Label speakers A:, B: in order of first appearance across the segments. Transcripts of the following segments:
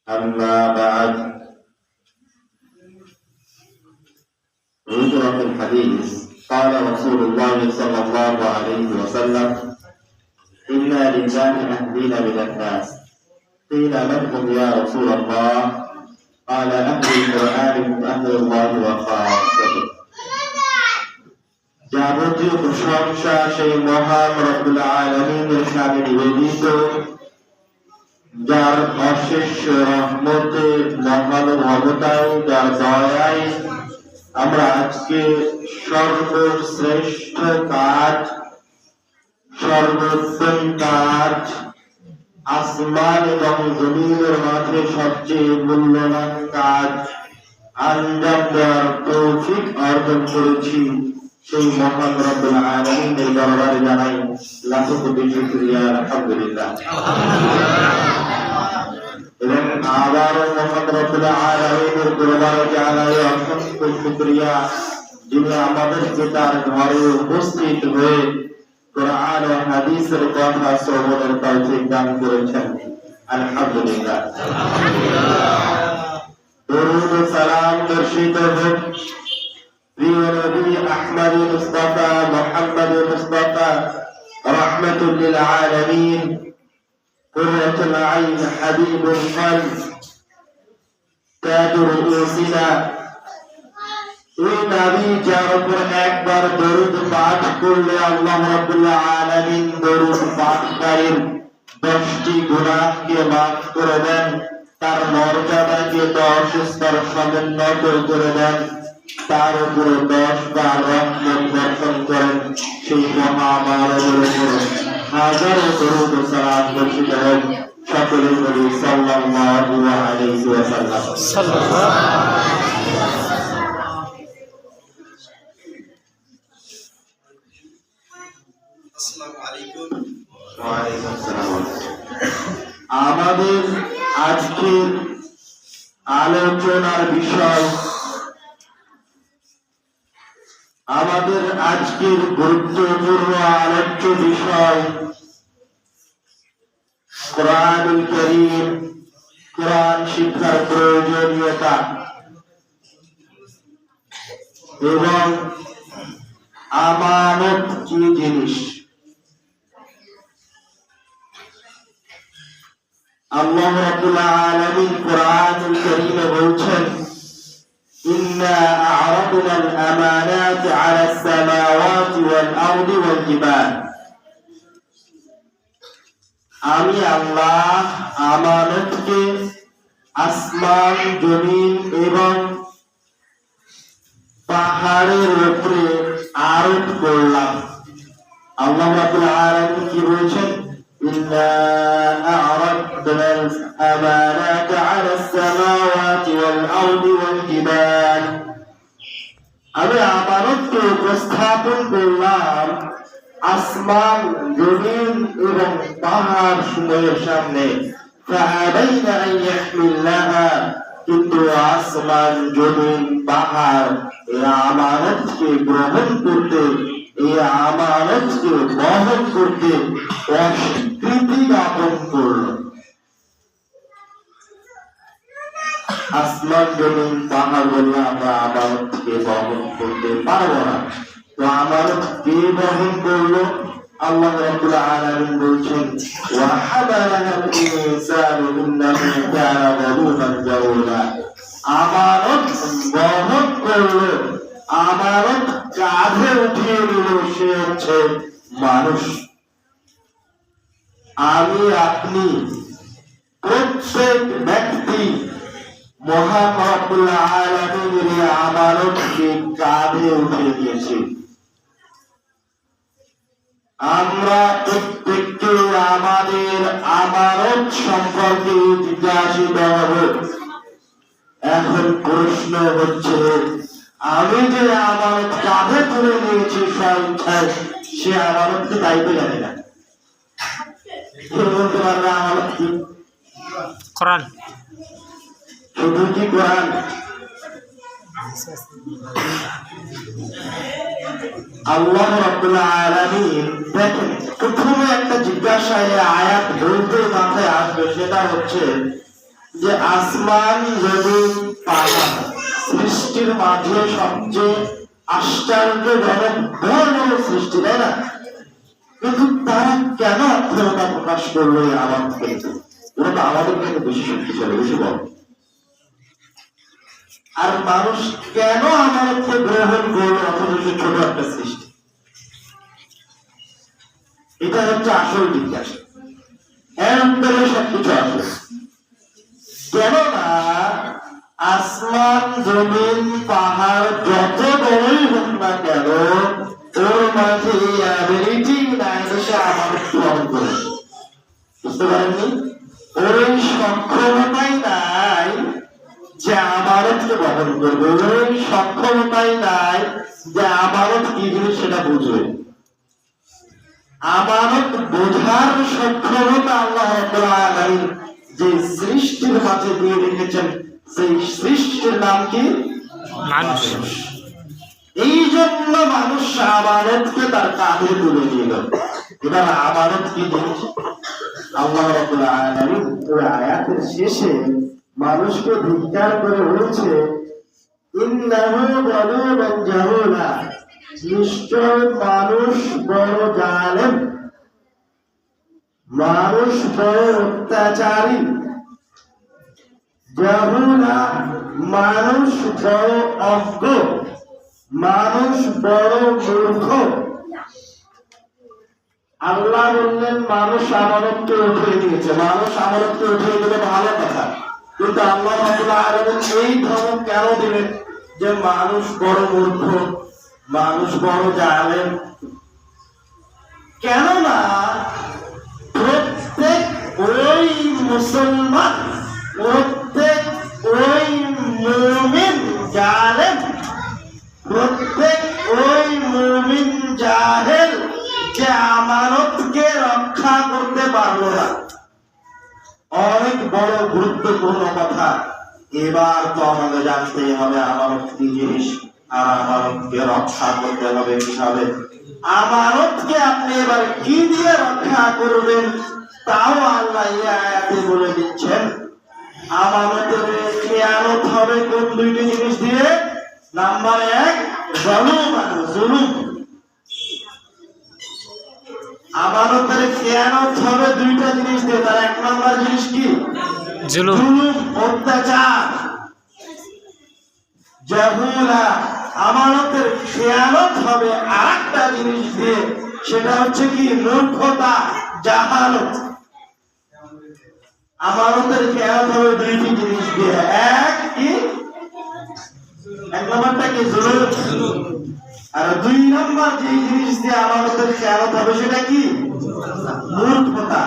A: أما بعد، ذكر في الحديث قال رسول الله صلى الله عليه وسلم: إنا لله أهلين من الناس. قيل من هم يا رسول الله؟ قال: أهل القرآن هم أهل الله وخاصته। যাবতীয় প্রশংসা সেই মহান রব্বুল আলামিনের সামনে নিবেদিত, যার অশেষ রহমতে, মহানুভবতায়, যার দয়ায় আমরা আজকে সর্বশ্রেষ্ঠ কাজ, সর্বোত্তম কাজ, আসমান এবং জমিনের মাঝে সবচেয়ে মূল্যবান কাজ আঞ্জাম দেওয়ার তৌফিক অর্জন করেছি। সেই মহান রব্বুল আলামিনের দরবারে জানাই লাখো কোটি শুকরিয়া, আলহামদুলিল্লাহ। এবং আবারও মহান রব্বুল আলামিনের দরবারে জানাই অসংখ্য শুকরিয়া, যিনি আমাদেরকে তার ঘরে উপস্থিত হয়ে কোরআন ও হাদিসের কথা শ্রবণের তৌফিক দান করেছেন। আলহামদুলিল্লাহ। দরুদ ও সালাম বর্ষিত হোক প্রিয় নবী আহমদ মুস্তাফা মুহাম্মদ মুস্তাফা রাহমাতুল লিল আলামিন, কুররাতুল আইন, হাবিবুল কলব, তাজুর রুসিনা, ওই নবী যার উপর একবার দরুদ পাঠ করলে আল্লাহ রাব্বুল আলামিন দরুদ পাঠকারীর 10টি গুনাহকে মাফ করে দেন, তার মর্যাদাকে 10 স্তর সমুন্নত করে দেন, তার উপরে 10 বার রহমত বর্ষণ করেন। সেই মহামানবের উপর হাজারো দরুদ ও সালাম বর্ষিত হোক। সকলে বলি সাল্লাল্লাহু আলাইহি ওয়াসাল্লাম। আমাদের আজকের আলোচনার বিষয়, আমাদের আজকের গুরুত্বপূর্ণ আলোচ্য বিষয় কোরআনুল কারীম, কোরআন শিক্ষার প্রয়োজনীয়তা এবং আমানত কি জিনিস। আল্লাহ রাব্বুল আলামিন কোরআনুল কারীমে বলছেন: ইন্না আ'রাদনাল আমানাতি আলাস সামাওয়াতি ওয়াল আরদি ওয়াল জিবাল। আমি আল্লাহ আমানতকে আসমান, জমিন এবং পাহাড়ের উপরে আরোপ করলাম। আল্লাহ রাব্বুল আলামিন কি বলছেন? إنا أعرضنا الأمانات على السماوات والأرض والجبال। আমি আমানতকে উপস্থাপন করলাম আসমান, জমিন এবং পাহাড় সমূহের সামনে। فأبين أن يحملنها, কিন্তু আসমান, জমিন, পাহাড় এই আমানতকে গ্রহণ করতে, এই আমানতকে বহন করতে অস্বীকৃতি জ্ঞাপন করল। আসমান, জমিন, পাহাড় বললে আমরা আমানতকে বহন করতে পারবো না। তো আমানত কে বহন করলো? আল্লাহ রাব্বুল আলামিন বলছেন: ওয়া হামালাহাল ইনসানু ইন্নাহু কানা যালুমান জাহুলা। আমানত বহন করলো, আমানত কাঁধে উঠিয়ে নিল, সে হচ্ছে মানুষ। আমি, আপনি, প্রত্যেক ব্যক্তি মহান রব্বুল আলামিনের আমানতকে কাঁধে উঠিয়ে নিয়েছে। আমরা প্রত্যেককে আমাদের আমানত সম্পর্কে জিজ্ঞাসিত হব। এখন প্রশ্ন হচ্ছে, আমি যে আমানত কাঁধে তুলে নিয়েছি স্বেচ্ছায়, সে আমানতকে দায়িত্ব জানে না। বলতে পারবে আমানত কি?
B: কোরআন,
A: শুধু কি কোরআন? আল্লাহ রাব্বুল আলামিন দেখেন, প্রথমে একটা জিজ্ঞাসা আয়াত বলতে মাথায় আসবে, সেটা হচ্ছে যে আসমান জমিন পাহাড় সৃষ্টির মাঝে সবচেয়ে আশ্চর্যজনক বড় সৃষ্টি, তাই না? কিন্তু তারা কেন অক্ষমতা প্রকাশ করলো এই আমানত থেকে? ওরা তো আমাদের থেকে বেশি শক্তিশালী, বেশি বড়। আর মানুষ কেন আমানতকে গ্রহণ করলো অথচ ছোট একটা সৃষ্টি? এটা হচ্ছে আসল জিজ্ঞাসা। এর উত্তরে সবকিছু আসে। কেননা আসমান জমিন পাহাড় যত বড়ই হোক না কেন, ওর মাঝে অ্যাবিলিটি নাই সে আমানত গ্রহণ করে। বুঝতে পারেননি? ওর এই সক্ষমতাই নাই যে আমানতকে বহন করবে, ওর এই সক্ষমতাই নাই যে আমানত কি জিনিস সেটা বুঝবে। আমানত বোঝার সক্ষমতা আল্লাহ রাব্বুল আলামিন যে সৃষ্টির মাঝে দিয়ে রেখেছেন, সেই সৃষ্টির নাম কি?
B: মানুষ।
A: এই জন্য মানুষ আমানতকে তার কাঁধে তুলে নিল। এবার আমানত কি জিনিস? আল্লাহ রাব্বুল আলামিন ওই আয়াতের শেষে মানুষকে ধিক্কার করে বলছে, ইন্নাহু যালুমান জাহুলা, নিশ্চয় মানুষ বড় জালেম, মানুষ বড় অত্যাচারী। জাহুলা মানুষ বড় অজ্ঞ, মানুষ বড় মূর্খ। আল্লাহ বললেন মানুষ আমানতকে উঠিয়ে দিয়েছে। মানুষ আমানতকে উঠিয়ে দিলে ভালো কথা, কিন্তু আল্লাহ রাব্বুল আলামিন এই ধমক কেন দিলেন যে মানুষ বড় মূর্খ, মানুষ বড় জালেম? কেননা প্রত্যেক ওই মুসলমান, প্রত্যেক ওই মুমিন জালেম, প্রত্যেক ওই মুমিন জাহেল যে আমানতকে রক্ষা করতে পারলো না। অনেক বড় গুরুত্বপূর্ণ কথা। এবার তো আমাদের জানতেই হবে আমানত কি জিনিস, আর আমানতকে রক্ষা করতে হবে কিভাবে। আমানতকে আপনি এবার কি দিয়ে রক্ষা করবেন তাও আল্লাহ এই আয়াতে বলে দিচ্ছেন। আমানতের খেয়ানত হবে কোন দুইটি জিনিস দিয়ে? নাম্বার 1, জুলুম। আমানতের খেয়ানত হবে দুইটা জিনিস দিয়ে। তার 1 নম্বর জিনিস কি?
B: জুলুম,
A: অত্যাচার। জাহুলা আমানতের খেয়ানত হবে আরেকটা জিনিস দিয়ে, সেটা হচ্ছে কি? মূর্খতা, জাহালত। আমানতের খেয়ানত হবে দুইটি জিনিস দিয়ে। এক নম্বরটা কি? জুলুম। আর 2 নম্বর যে জিনিস দিয়ে আমানতের খেয়ানত হবে সেটা কি? মূর্খতা।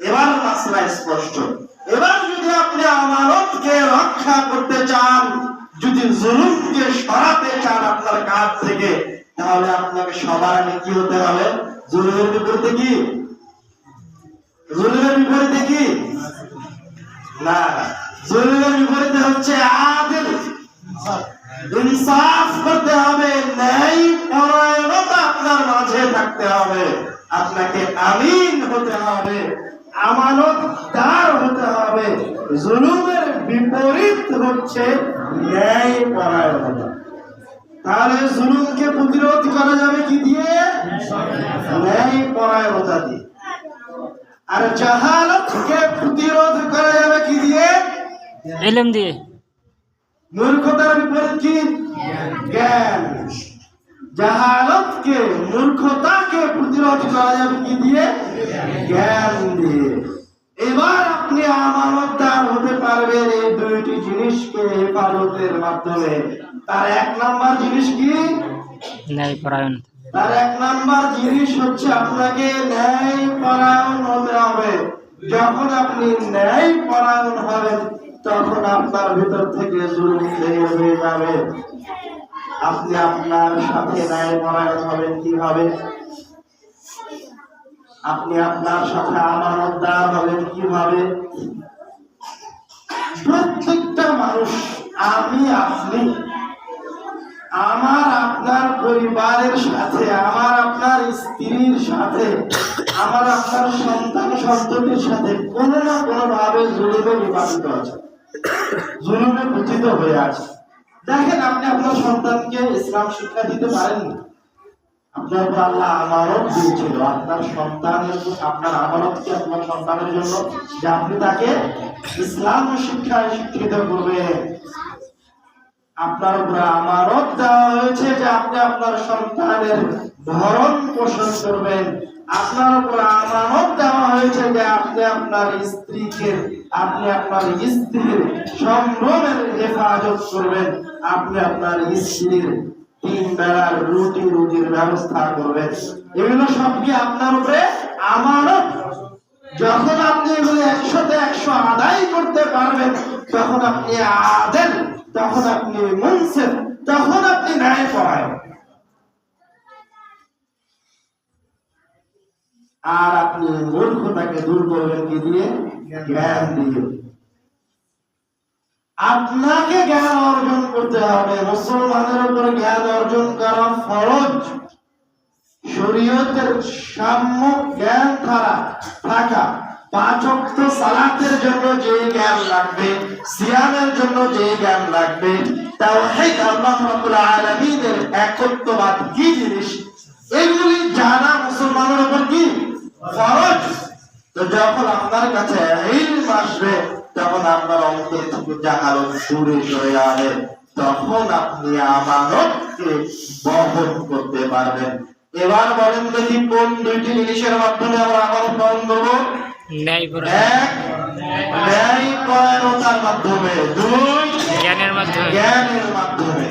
A: এবার মাসলা স্পষ্ট। এবার যদি আপনি আমানতকে রক্ষা করতে চান, যদি জুলুমকে সরাতে চান আপনার কাছ থেকে, তাহলে আপনাকে সবার আগে কি হতে হবে? জুলুমের বিপরীতে কি? জুলুমের বিপরীতে কি? না, জুলুমের বিপরীতে হচ্ছে আদিল। ইনসাফ করতে হবে, ন্যায় পরায়ণতা আপনার মাঝে থাকতে হবে। আপনাকে আমিন হতে হবে, আমানতদার হতে হবে। জুলুমের বিপরীত হচ্ছে ন্যায় পরায়ণতা। তাহলে জুলুমকে প্রতিরোধ করা যাবে কি দিয়ে? ন্যায় পরায়ণতা দিয়ে। আর জাহালতকে প্রতিরোধ করা যাবে কি দিয়ে?
B: ইলম দিয়ে।
A: মূর্খতার বিপরীত কি? জ্ঞান। জাহালতকে, মূর্খতাকে প্রতিরোধ করা যাবে কি দিয়ে? জ্ঞান দিয়ে। এবার আপনি আমানতদার হতে পারবেন এই দুইটি জিনিসকে হেফাজতের মাধ্যমে। তার 1 নম্বর জিনিস কি?
B: ন্যায়পরায়ণ।
A: তার 1 নম্বর জিনিস হচ্ছে আপনাকে ন্যায় পরায়ণ হতে হবে। যখন আপনি ন্যায় পরায়ণ হবেন, তখন আপনার ভিতর থেকে জুলুম বের হয়ে যাবে। আপনি আপনার সাথে ন্যায় পরায়ণ হবেন কিভাবে? আপনি আপনার সাথে আমানতদার হবেন কিভাবে? প্রত্যেকটা মানুষ, আমি আপনি, আমার আপনার পরিবারের সাথে, আমার আপনার স্ত্রীর সাথে, আমার আপনার সন্তান সন্ততির সাথে কোনো না কোনো ভাবে জুলুমে নিপাতিত আছে। জুলুমে পতিত হয়ে আছে। দেখেন, আপনি আপনার সন্তানকে ইসলাম শিক্ষা দিতে পারেননি, আপনার উপর আল্লাহ আমানত দিয়েছিল, আপনার সন্তানের আপনার আমানত কি আপনার সন্তানের জন্য যে আপনি তাকে ইসলাম শিক্ষায় শিক্ষিত করবেন। আপনার উপর আমানত দেওয়া হয়েছে যে আপনি আপনার সন্তানের ভরণ পোষণ করবেন। আপনার উপর আমানত দেওয়া হয়েছে যে আপনি আপনার স্ত্রীর সম্ভ্রমের হেফাজত করবেন, আপনি আপনার স্ত্রীর 3 বেলার রুজির ব্যবস্থা করবেন। এগুলো সব কি আপনার উপরে আমানত। যখন আপনি এগুলো 100তে 100 আদায় করতে পারবেন, তখন আপনি আদেল, তখন আপনি মুনসিফ, তখন আপনি ন্যায়পরায়ণ। আর আপনি মূর্খতাকে দূর করবেন কি দিয়ে? জ্ঞান দিয়ে। আপনাকে জ্ঞান অর্জন করতে হবে। মুসলমানের উপর জ্ঞান অর্জন করা ফরজ। শরীয়তের সাম্যক জ্ঞান থাকা, 5 ওয়াক্ত সালাতের জন্য যে জ্ঞান লাগবে, সিয়ামের জন্য যে জ্ঞান লাগবে, তাওহীদ আল্লাহ রাব্বুল আলামিনের একত্ববাদ কি জিনিস, এগুলি জানা মুসলমানের উপর কি ফরজ। তো যখন আপনার কাছে ইলম আসবে, তখন আপনার অন্তর থেকে জাহালত দূরে সরে যাবে, তখন আপনি আমানতকে বহন করতে পারবেন। এবার বলেন দেখি, কোন 2টি জিনিসের মাধ্যমে আমরা আমানত বহন করব? এক, ন্যায়পরায়ণতার মাধ্যমে। 2, জ্ঞানের মাধ্যমে।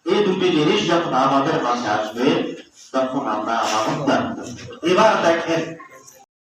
A: এই 2টি জিনিস যখন আমাদের কাছে আসবে, তখন আমরা আমানত দান করব। এবার দেখেন,